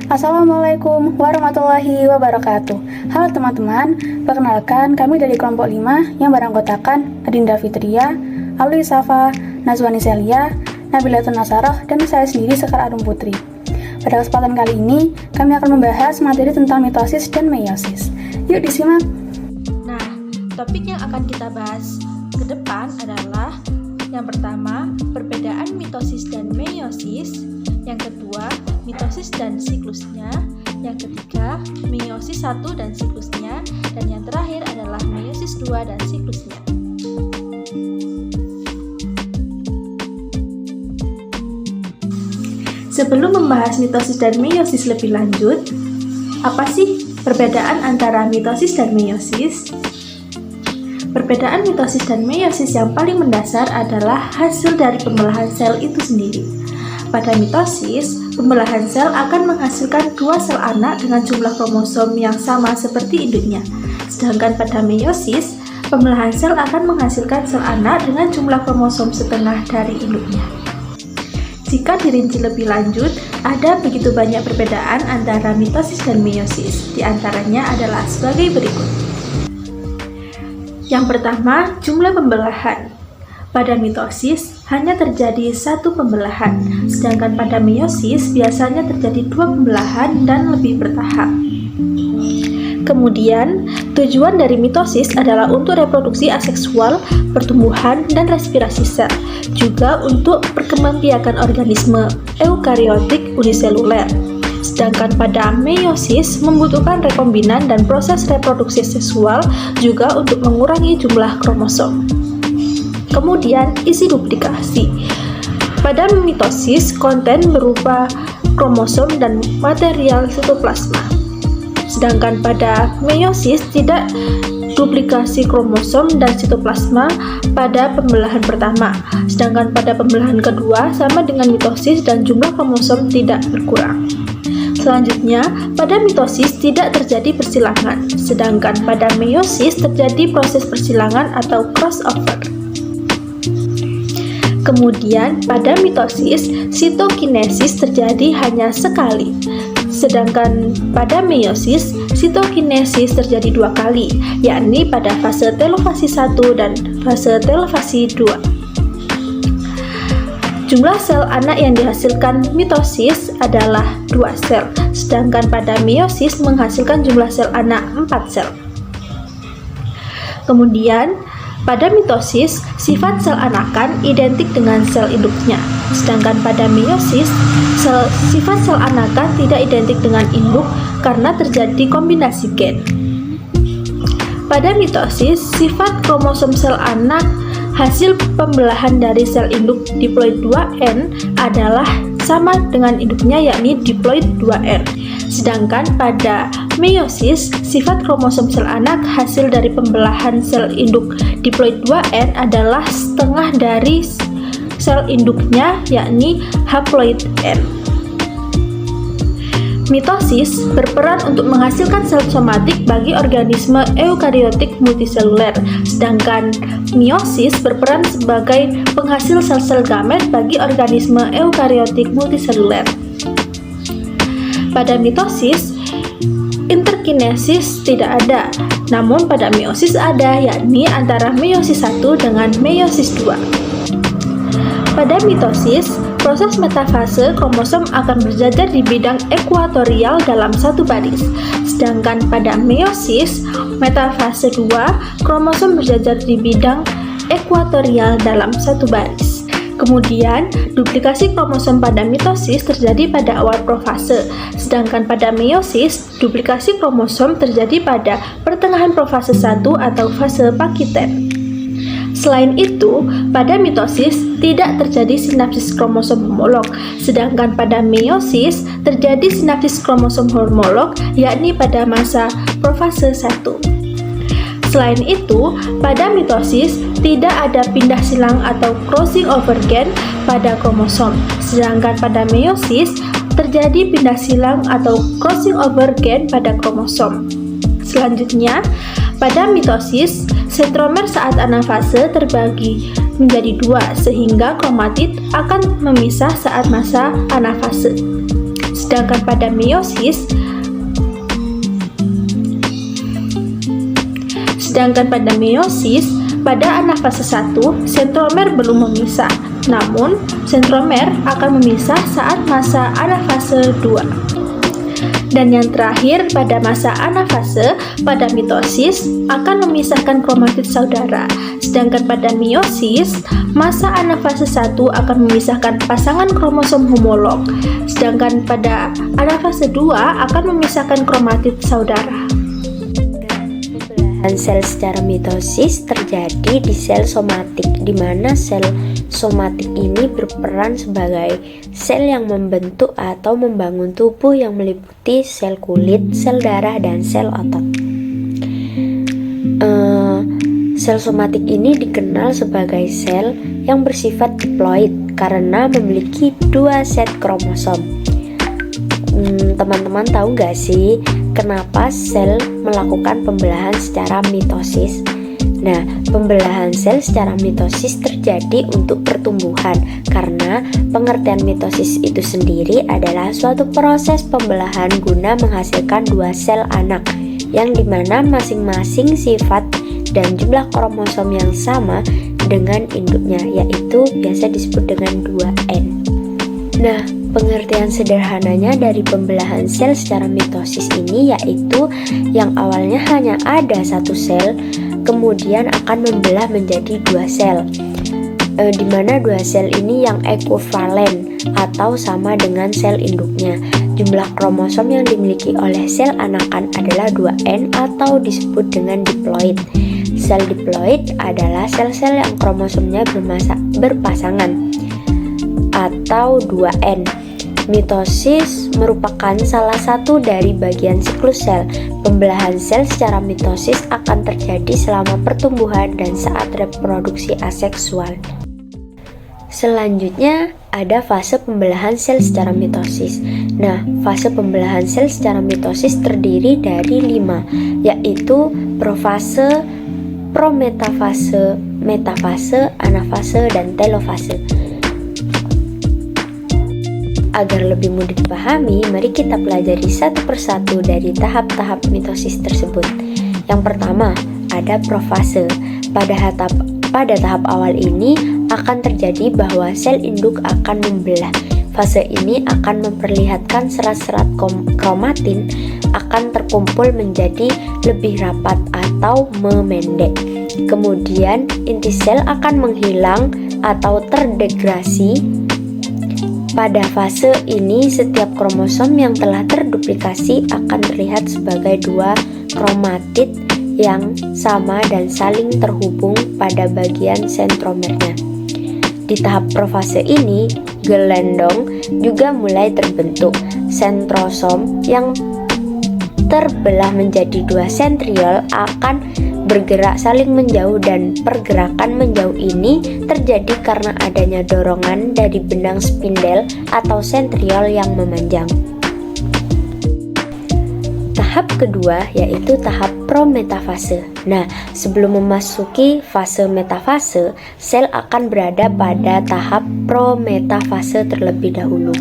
Assalamualaikum warahmatullahi wabarakatuh. Halo teman-teman, perkenalkan kami dari kelompok 5 yang beranggotakan Adinda Fitria, Alwi Safa, Nazwani Celia, Nabilatun Nasaroh, dan saya sendiri Sekar Arum Putri. Pada kesempatan kali ini, kami akan membahas materi tentang mitosis dan meiosis. Yuk disimak. Nah, topik yang akan kita bahas ke depan adalah yang pertama, perbedaan mitosis dan meiosis. Yang kedua, mitosis dan siklusnya. Yang ketiga, meiosis 1 dan siklusnya. Dan yang terakhir adalah meiosis 2 dan siklusnya. Sebelum membahas mitosis dan meiosis lebih lanjut, apa sih perbedaan antara mitosis dan meiosis? Perbedaan mitosis dan meiosis yang paling mendasar adalah hasil dari pembelahan sel itu sendiri. Pada mitosis, pembelahan sel akan menghasilkan 2 sel anak dengan jumlah kromosom yang sama seperti induknya. Sedangkan pada meiosis, pembelahan sel akan menghasilkan sel anak dengan jumlah kromosom setengah dari induknya. Jika dirinci lebih lanjut, ada begitu banyak perbedaan antara mitosis dan meiosis. Di antaranya adalah sebagai berikut. Yang pertama, jumlah pembelahan. Pada mitosis, hanya terjadi 1 pembelahan, sedangkan pada meiosis biasanya terjadi 2 pembelahan dan lebih bertahap. Kemudian, tujuan dari mitosis adalah untuk reproduksi aseksual, pertumbuhan, dan respirasi sel, juga untuk perkembangbiakan organisme eukariotik uniseluler. Sedangkan pada meiosis membutuhkan rekombinan dan proses reproduksi seksual juga untuk mengurangi jumlah kromosom. Kemudian, isi duplikasi. Pada mitosis, konten berupa kromosom dan material sitoplasma. Sedangkan pada meiosis tidak duplikasi kromosom dan sitoplasma pada pembelahan pertama. Sedangkan pada pembelahan kedua sama dengan mitosis dan jumlah kromosom tidak berkurang. Selanjutnya, pada mitosis tidak terjadi persilangan, sedangkan pada meiosis terjadi proses persilangan atau crossover. Kemudian, pada mitosis, sitokinesis terjadi hanya sekali, sedangkan pada meiosis, sitokinesis terjadi 2 kali, yakni pada fase telofasi 1 dan fase telofasi 2. Jumlah sel anak yang dihasilkan mitosis adalah 2 sel, sedangkan pada meiosis menghasilkan jumlah sel anak 4 sel. Kemudian, pada mitosis, sifat sel anakan identik dengan sel induknya, sedangkan pada meiosis, sifat sel anakan tidak identik dengan induk karena terjadi kombinasi gen. Pada mitosis, sifat kromosom sel anak hasil pembelahan dari sel induk diploid 2N adalah sama dengan induknya, yakni diploid 2R. Sedangkan pada meiosis, sifat kromosom sel anak hasil dari pembelahan sel induk diploid 2N adalah setengah dari sel induknya, yakni haploid N. Mitosis berperan untuk menghasilkan sel somatik bagi organisme eukariotik multiseluler, sedangkan meiosis berperan sebagai penghasil sel-sel gamet bagi organisme eukariotik multiseluler. Pada mitosis, interkinesis tidak ada, namun pada meiosis ada, yakni antara meiosis 1 dengan meiosis 2. Pada mitosis, proses metafase kromosom akan berjajar di bidang ekuatorial dalam satu baris, sedangkan pada meiosis, metafase 2, kromosom berjajar di bidang ekuatorial dalam satu baris. Kemudian, duplikasi kromosom pada mitosis terjadi pada awal profase, sedangkan pada meiosis, duplikasi kromosom terjadi pada pertengahan profase 1 atau fase pakiten. Selain itu, pada mitosis tidak terjadi sinapsis kromosom homolog, sedangkan pada meiosis terjadi sinapsis kromosom homolog, yakni pada masa profase 1. Selain itu, pada mitosis tidak ada pindah silang atau crossing over gen pada kromosom, sedangkan pada meiosis terjadi pindah silang atau crossing over gen pada kromosom. Selanjutnya, pada mitosis, sentromer saat anafase terbagi menjadi 2, sehingga kromatid akan memisah saat masa anafase. Sedangkan pada meiosis, pada anafase 1, sentromer belum memisah, namun sentromer akan memisah saat masa anafase 2. Dan yang terakhir, pada masa anafase, pada mitosis akan memisahkan kromatid saudara. Sedangkan pada meiosis, masa anafase 1 akan memisahkan pasangan kromosom homolog. Sedangkan pada anafase 2 akan memisahkan kromatid saudara. Pembelahan sel secara mitosis terjadi di sel somatik, di mana sel somatik ini berperan sebagai sel yang membentuk atau membangun tubuh yang meliputi sel kulit, sel darah, dan sel otot. Sel somatik ini dikenal sebagai sel yang bersifat diploid karena memiliki 2 set kromosom. Teman-teman tahu nggak sih kenapa sel melakukan pembelahan secara mitosis? Nah, pembelahan sel secara mitosis terjadi untuk pertumbuhan karena pengertian mitosis itu sendiri adalah suatu proses pembelahan guna menghasilkan 2 sel anak yang dimana masing-masing sifat dan jumlah kromosom yang sama dengan induknya, yaitu biasa disebut dengan 2N. Nah, pengertian sederhananya dari pembelahan sel secara mitosis ini yaitu yang awalnya hanya ada 1 sel, kemudian akan membelah menjadi 2 sel, di mana 2 sel ini yang ekuivalen atau sama dengan sel induknya. Jumlah kromosom yang dimiliki oleh sel anakan adalah 2N atau disebut dengan diploid. Sel diploid adalah sel-sel yang kromosomnya berpasangan atau 2N. Mitosis merupakan salah satu dari bagian siklus sel. Pembelahan sel secara mitosis akan terjadi selama pertumbuhan dan saat reproduksi aseksual. Selanjutnya ada fase pembelahan sel secara mitosis. Nah, fase pembelahan sel secara mitosis terdiri dari 5, yaitu profase, prometafase, metafase, anafase, dan telofase. Agar lebih mudah dipahami, mari kita pelajari satu persatu dari tahap-tahap mitosis tersebut. Yang pertama, ada profase. Pada tahap awal ini akan terjadi bahwa sel induk akan membelah. Fase ini akan memperlihatkan serat-serat kromatin akan terkumpul menjadi lebih rapat atau memendek. Kemudian inti sel akan menghilang atau terdegradasi. Pada fase ini, setiap kromosom yang telah terduplikasi akan terlihat sebagai 2 kromatid yang sama dan saling terhubung pada bagian sentromernya. Di tahap profase ini, gelendong juga mulai terbentuk. Sentrosom yang terbelah menjadi 2 sentriol akan bergerak saling menjauh, dan pergerakan menjauh ini terjadi karena adanya dorongan dari benang spindel atau sentriol yang memanjang. Tahap kedua yaitu tahap prometafase. Nah, sebelum memasuki fase metafase, sel akan berada pada tahap prometafase terlebih dahulu.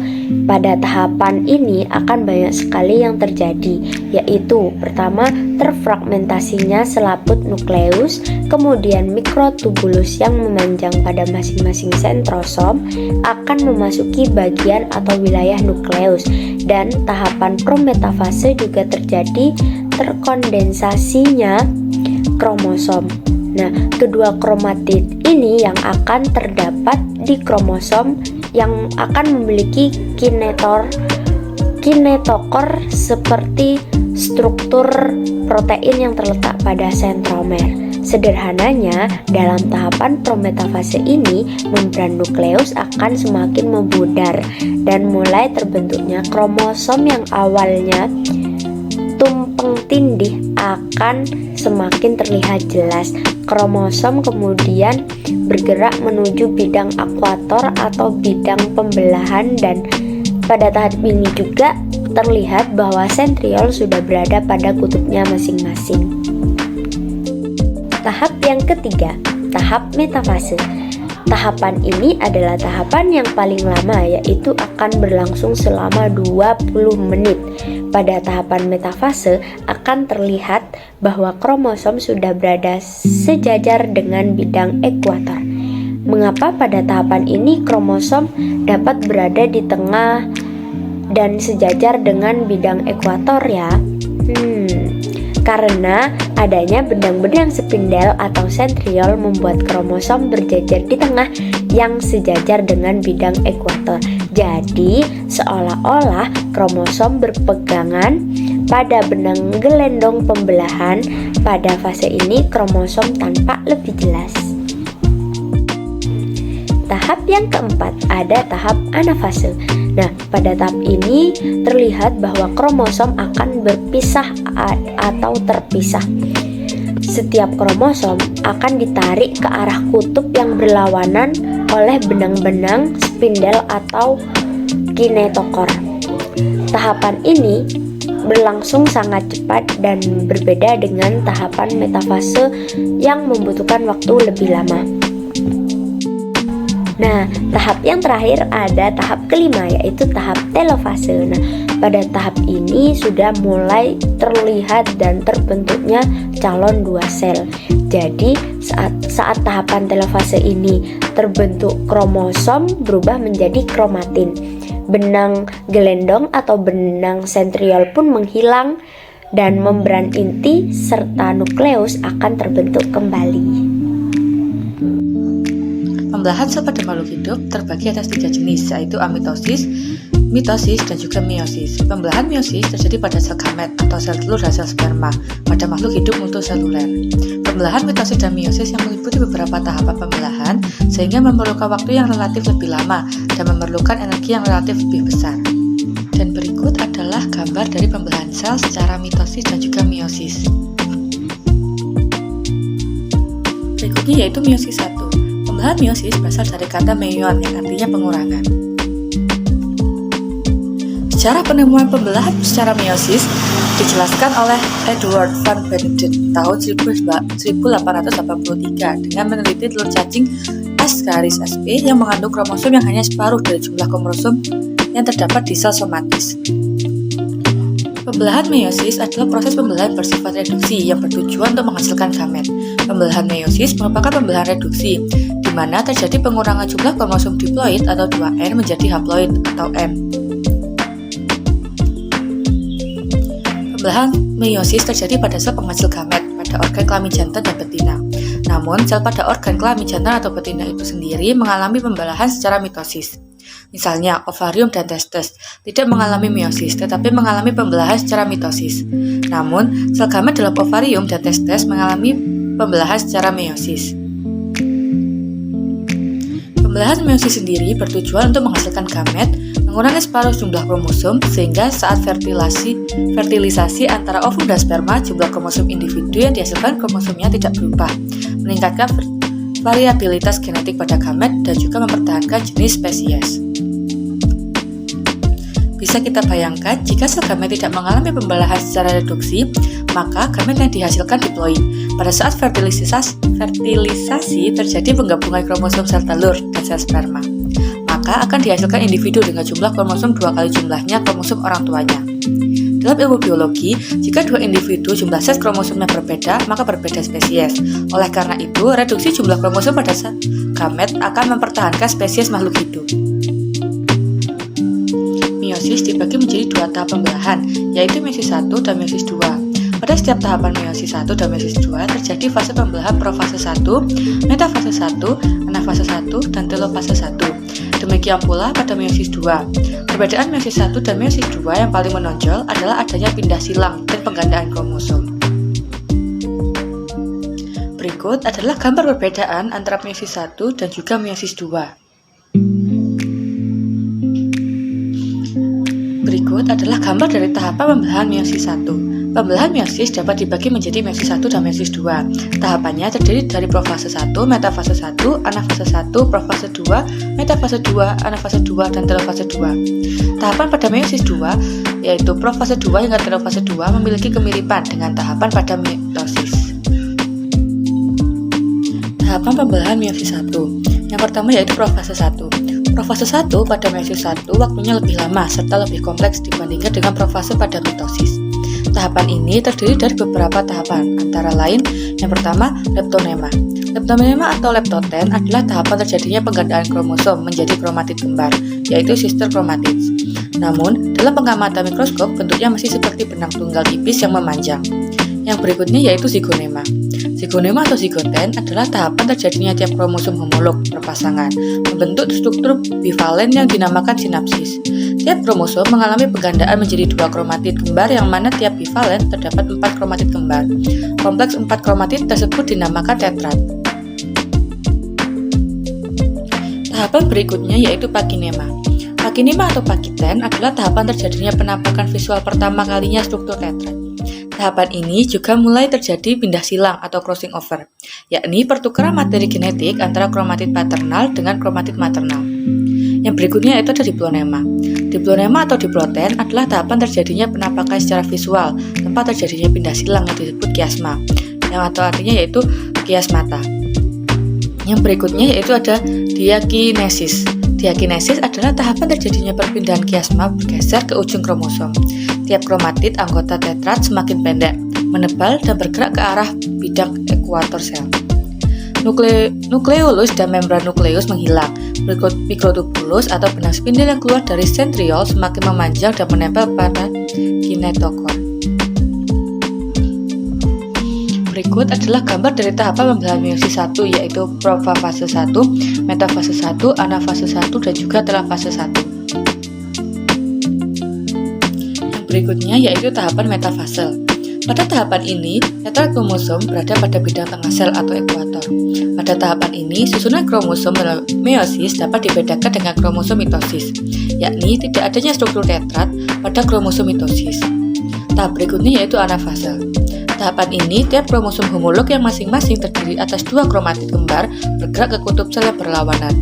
Pada tahapan ini akan banyak sekali yang terjadi, yaitu pertama, terfragmentasinya selaput nukleus, kemudian mikrotubulus yang memanjang pada masing-masing sentrosom akan memasuki bagian atau wilayah nukleus, dan tahapan prometafase juga terjadi terkondensasinya kromosom. Nah, kedua kromatid ini yang akan terdapat di kromosom yang akan memiliki kinetokor seperti struktur protein yang terletak pada sentromer. Sederhananya, dalam tahapan prometafase ini, membran nukleus akan semakin membudar dan mulai terbentuknya kromosom yang awalnya tumpang tindih akan semakin terlihat jelas. Kromosom kemudian bergerak menuju bidang ekuator atau bidang pembelahan, dan pada tahap ini juga terlihat bahwa sentriol sudah berada pada kutubnya masing-masing. Tahap yang ketiga, tahap metafase. Tahapan ini adalah tahapan yang paling lama, yaitu akan berlangsung selama 20 menit. Pada tahapan metafase akan terlihat bahwa kromosom sudah berada sejajar dengan bidang ekuator. Mengapa pada tahapan ini kromosom dapat berada di tengah dan sejajar dengan bidang ekuator ya? Karena adanya benang-benang spindel atau sentriol membuat kromosom berjajar di tengah yang sejajar dengan bidang ekuator. Jadi, seolah-olah kromosom berpegangan pada benang gelendong pembelahan. Pada fase ini kromosom tampak lebih jelas. Tahap yang keempat ada tahap anafase. Nah, pada tahap ini terlihat bahwa kromosom akan berpisah atau terpisah. Setiap kromosom akan ditarik ke arah kutub yang berlawanan oleh benang-benang spindel atau kinetokor. Tahapan ini berlangsung sangat cepat dan berbeda dengan tahapan metafase yang membutuhkan waktu lebih lama. Nah, tahap yang terakhir ada tahap kelima, yaitu tahap telofase. Nah, pada tahap ini sudah mulai terlihat dan terbentuknya calon 2 sel. Jadi, saat tahapan telofase ini terbentuk kromosom berubah menjadi kromatin. Benang gelendong atau benang sentriol pun menghilang dan membran inti serta nukleus akan terbentuk kembali. Pembelahan sel pada makhluk hidup terbagi atas 3 jenis, yaitu amitosis, mitosis, dan juga meiosis. Pembelahan meiosis terjadi pada sel gamet atau sel telur dan sel sperma pada makhluk hidup multiseluler. Pembelahan mitosis dan meiosis yang meliputi beberapa tahapan pembelahan sehingga memerlukan waktu yang relatif lebih lama dan memerlukan energi yang relatif lebih besar. Dan berikut adalah gambar dari pembelahan sel secara mitosis dan juga meiosis. Berikutnya yaitu meiosis 1. Pembelahan meiosis berasal dari kata meion yang artinya pengurangan. Sejarah penemuan pembelahan secara meiosis dijelaskan oleh Edward van Beneden tahun 1883 dengan meneliti telur cacing Ascaris sp yang mengandung kromosom yang hanya separuh dari jumlah kromosom yang terdapat di sel somatis. Pembelahan meiosis adalah proses pembelahan bersifat reduksi yang bertujuan untuk menghasilkan gamet. Pembelahan meiosis merupakan pembelahan reduksi, di mana terjadi pengurangan jumlah kromosom diploid atau 2N menjadi haploid atau M. Pembelahan meiosis terjadi pada sel penghasil gamet pada organ kelamin jantan dan betina. Namun, sel pada organ kelamin jantan atau betina itu sendiri mengalami pembelahan secara mitosis. Misalnya, ovarium dan testes tidak mengalami meiosis, tetapi mengalami pembelahan secara mitosis. Namun, sel gamet dalam ovarium dan testes mengalami pembelahan secara meiosis. Pembelahan meiosis sendiri bertujuan untuk menghasilkan gamet, mengurangi separuh jumlah kromosom, sehingga saat fertilisasi antara ovum dan sperma, jumlah kromosom individu yang dihasilkan kromosomnya tidak berubah, meningkatkan variabilitas genetik pada gamet dan juga mempertahankan jenis spesies. Bisa kita bayangkan, jika sel gamet tidak mengalami pembelahan secara reduksi, maka gamet yang dihasilkan diploid. Pada saat fertilisasi terjadi penggabungan kromosom sel telur dan sel sperma, maka akan dihasilkan individu dengan jumlah kromosom 2 kali jumlahnya kromosom orang tuanya. Dalam ilmu biologi, jika 2 individu jumlah set kromosomnya berbeda, maka berbeda spesies. Oleh karena itu, reduksi jumlah kromosom pada gamet akan mempertahankan spesies makhluk hidup. Meiosis dibagi menjadi 2 tahap pembelahan, yaitu meiosis 1 dan meiosis 2. Pada setiap tahapan meiosis 1 dan meiosis 2 terjadi fase pembelahan profase 1, metafase 1, anafase 1, dan telofase 1. Demikian pula pada meiosis 2. Perbedaan meiosis 1 dan meiosis 2 yang paling menonjol adalah adanya pindah silang dan penggandaan kromosom. Berikut adalah gambar perbedaan antara meiosis 1 dan juga meiosis 2. Berikut adalah gambar dari tahapan pembelahan meiosis 1. Pembelahan meiosis dapat dibagi menjadi meiosis 1 dan meiosis 2. Tahapannya terdiri dari profase 1, metafase 1, anafase 1, profase 2, metafase 2, anafase 2, dan telofase 2. Tahapan pada meiosis 2, yaitu profase 2 hingga telofase 2, memiliki kemiripan dengan tahapan pada mitosis. Tahapan pembelahan meiosis 1. Yang pertama yaitu profase 1. Profase 1 pada meiosis 1 waktunya lebih lama serta lebih kompleks dibandingkan dengan profase pada mitosis. Tahapan ini terdiri dari beberapa tahapan, antara lain yang pertama leptonema. Leptonema atau leptoten adalah tahapan terjadinya penggandaan kromosom menjadi kromatid kembar, yaitu sister chromatids. Namun, dalam pengamatan mikroskop bentuknya masih seperti benang tunggal tipis yang memanjang. Yang berikutnya yaitu zigonema. Zigonema atau zigoten adalah tahapan terjadinya tiap kromosom homolog berpasangan, membentuk struktur bivalen yang dinamakan sinapsis. Tiap kromosom mengalami penggandaan menjadi 2 kromatid kembar yang mana tiap bivalen terdapat 4 kromatid kembar. Kompleks 4 kromatid tersebut dinamakan tetrad. Tahapan berikutnya yaitu pakinema. Pakinema atau pakiten adalah tahapan terjadinya penampakan visual pertama kalinya struktur tetrad. Tahapan ini juga mulai terjadi pindah silang atau crossing over, yakni pertukaran materi genetik antara kromatid paternal dengan kromatid maternal. Yang berikutnya itu ada diplonema. Diplonema atau diploten adalah tahapan terjadinya penampakan secara visual tempat terjadinya pindah silang yang disebut kiasma, yang atau artinya yaitu kiasmata. Yang berikutnya yaitu ada diakinesis. Diakinesis adalah tahapan terjadinya perpindahan kiasma bergeser ke ujung kromosom. Tiap kromatid anggota tetrad semakin pendek, menebal dan bergerak ke arah bidang ekuator sel. Nukleolus dan membran nukleus menghilang. Mikrotubulus atau benang spindel yang keluar dari sentriol semakin memanjang dan menempel pada kinetokor. Berikut adalah gambar dari tahapan pembelahan meiosis 1, yaitu profase 1, metafase 1, anafase 1, dan juga telofase 1. Yang berikutnya yaitu tahapan metafase. Pada tahapan ini, tetrad kromosom berada pada bidang tengah sel atau ekuator. Pada tahapan ini, susunan kromosom meiosis dapat dibedakan dengan kromosom mitosis, yakni tidak adanya struktur tetrad pada kromosom mitosis. Tahap berikutnya yaitu anafase. Tahapan ini, tiap kromosom homolog yang masing-masing terdiri atas 2 kromatid kembar bergerak ke kutub sel yang berlawanan.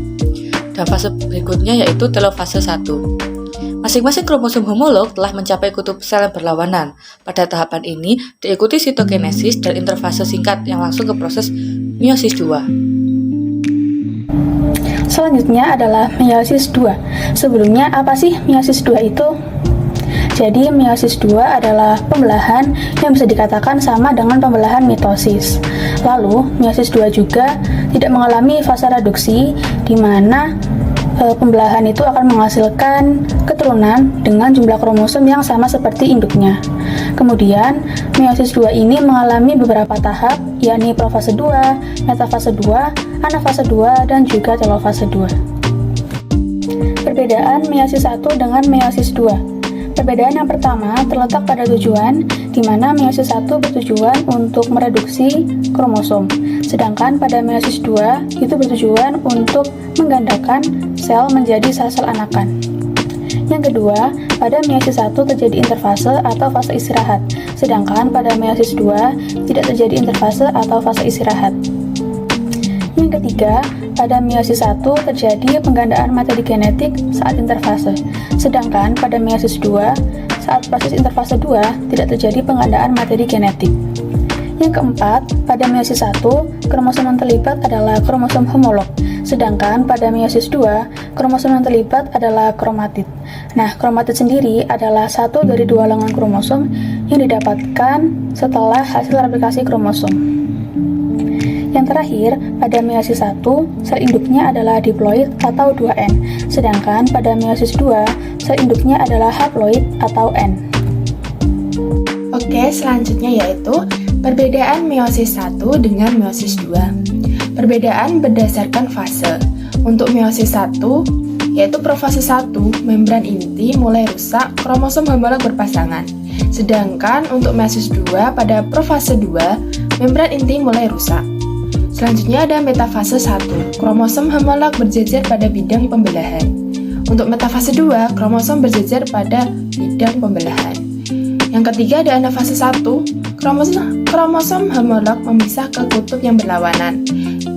Dan fase berikutnya yaitu telofase 1. Masing-masing kromosom homolog telah mencapai kutub sel yang berlawanan. Pada tahapan ini, diikuti sitokinesis dan interfase singkat yang langsung ke proses meiosis 2. Selanjutnya adalah meiosis 2. Sebelumnya, apa sih meiosis 2 itu? Jadi, meiosis 2 adalah pembelahan yang bisa dikatakan sama dengan pembelahan mitosis. Lalu, meiosis 2 juga tidak mengalami fase reduksi, di mana pembelahan itu akan menghasilkan keturunan dengan jumlah kromosom yang sama seperti induknya. Kemudian, meiosis 2 ini mengalami beberapa tahap, yakni profase 2, metafase 2, anafase 2, dan juga telofase 2. Perbedaan meiosis 1 dengan meiosis 2. Perbedaan yang pertama terletak pada tujuan, di mana meiosis 1 bertujuan untuk mereduksi kromosom, sedangkan pada meiosis 2 itu bertujuan untuk menggandakan sel menjadi sel-sel anakan. Yang kedua, pada meiosis 1 terjadi interfase atau fase istirahat, sedangkan pada meiosis 2 tidak terjadi interfase atau fase istirahat. Yang ketiga, pada meiosis 1 terjadi penggandaan materi genetik saat interfase, sedangkan pada meiosis 2, saat proses interfase 2 tidak terjadi penggandaan materi genetik. Yang keempat, pada meiosis 1, kromosom yang terlibat adalah kromosom homolog, sedangkan pada meiosis 2, kromosom yang terlibat adalah kromatid. Nah, kromatid sendiri adalah satu dari 2 lengan kromosom yang didapatkan setelah hasil replikasi kromosom. Yang terakhir, pada meiosis 1, sel induknya adalah diploid atau 2N, sedangkan pada meiosis 2, sel induknya adalah haploid atau N. Oke, selanjutnya yaitu perbedaan meiosis 1 dengan meiosis 2. Perbedaan berdasarkan fase. Untuk meiosis 1, yaitu profase 1, membran inti mulai rusak, kromosom homolog berpasangan. Sedangkan untuk meiosis 2, pada profase 2, membran inti mulai rusak. Selanjutnya ada metafase 1, kromosom homolog berjejer pada bidang pembelahan. Untuk metafase 2, kromosom berjejer pada bidang pembelahan. Yang ketiga ada anafase 1, kromosom homolog memisah ke kutub yang berlawanan.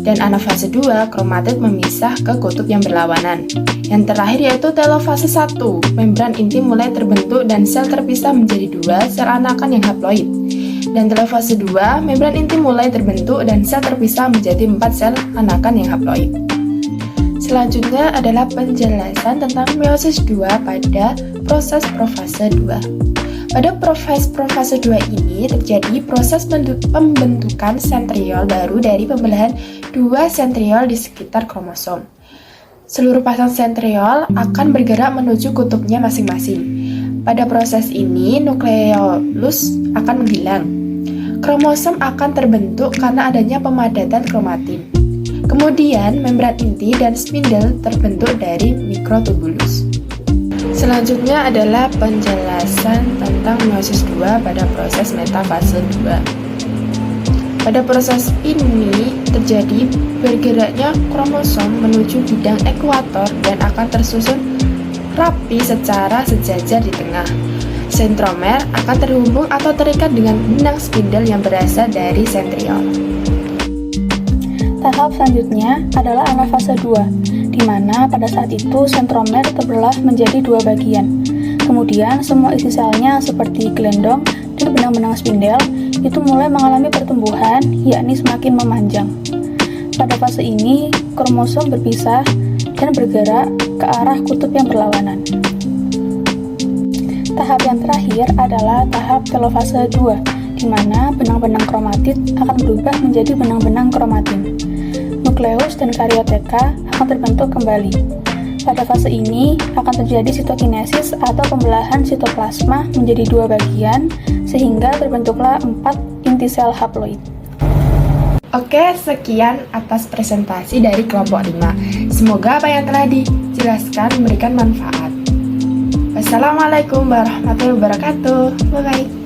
Dan anafase 2, kromatid memisah ke kutub yang berlawanan. Yang terakhir yaitu telofase 1, membran inti mulai terbentuk dan sel terpisah menjadi 2 sel anakan yang haploid. Dan telofase 2, membran inti mulai terbentuk dan sel terpisah menjadi 4 sel anakan yang haploid. Selanjutnya adalah penjelasan tentang meiosis 2 pada proses profase 2. Pada profase 2 ini terjadi proses pembentukan sentriol baru dari pembelahan dua sentriol di sekitar kromosom. Seluruh pasang sentriol akan bergerak menuju kutubnya masing-masing. Pada proses ini, nukleolus akan menghilang. Kromosom akan terbentuk karena adanya pemadatan kromatin. Kemudian, membran inti dan spindle terbentuk dari mikrotubulus. Selanjutnya adalah penjelasan tentang meiosis 2 pada proses metafase 2. Pada proses ini terjadi bergeraknya kromosom menuju bidang ekuator dan akan tersusun rapi secara sejajar di tengah. Sentromer akan terhubung atau terikat dengan benang spindle yang berasal dari sentriol. Tahap selanjutnya adalah anafase 2, di mana pada saat itu sentromer terbelah menjadi dua bagian. Kemudian semua isi selnya seperti gelendong dan benang-benang spindel itu mulai mengalami pertumbuhan, yakni semakin memanjang. Pada fase ini, kromosom berpisah dan bergerak ke arah kutub yang berlawanan. Tahap yang terakhir adalah tahap telofase 2, di mana benang-benang kromatid akan berubah menjadi benang-benang kromatin. Nukleus dan karioteka akan terbentuk kembali. Pada fase ini akan terjadi sitokinesis atau pembelahan sitoplasma menjadi dua bagian sehingga terbentuklah 4 inti sel haploid. Oke, sekian atas presentasi dari kelompok 5. Semoga apa yang telah dijelaskan memberikan manfaat. Wassalamualaikum warahmatullahi wabarakatuh. Bye-bye.